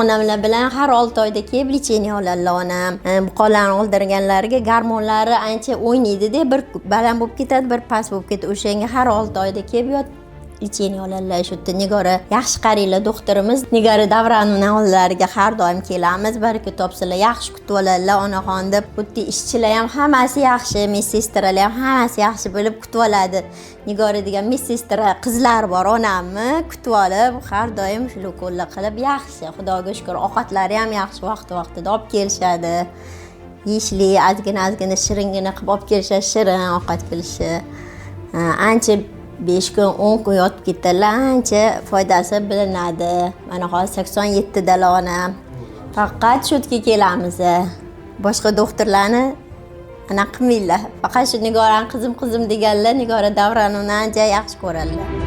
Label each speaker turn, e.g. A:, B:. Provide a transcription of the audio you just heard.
A: onamlar bilan har 6 oyda kelib lecheniya oladilar onam. Buqalarni oldirganlarga gormonlari ancha o'ynaydi-da, bir baland bo'lib ketadi, bir past bo'lib ketadi. O'shanga har 6 oyda kelib lecheniya oladilar. Shu yerda Nigora yaxshi qaranglar, doktorimiz Nigora Davronova oldilariga har doim kelamiz. Baraka topsalar, yaxshi kutib oladilar onaxon deb. Xuddi ishchilar ham hammasi yaxshi, medsestralar ham hammasi yaxshi bo'lib kutib oladi. Nigora degan medsestra qizlar bor, onamni kutib olib, har doim shu ukollar qilib yaxshi. Xudoga shukr, ovqatlari ham yaxshi vaqti-vaqtida olib kelishadi. Yeyishli, ozgina shiringina qilib olib kelishadi, shirin ovqat qilishi. Ancha 5 kun 10 kun yotib ketdilar, ancha foydasi bilinadi. Mana hozir 87 dalar onam. Faqat shu yerga kelamiz. Boshqa doktorlarni ana qilmaylar. Faqat shu Nigorani qizim deganlar, Nigora Davronovani ancha yaxshi ko'radilar.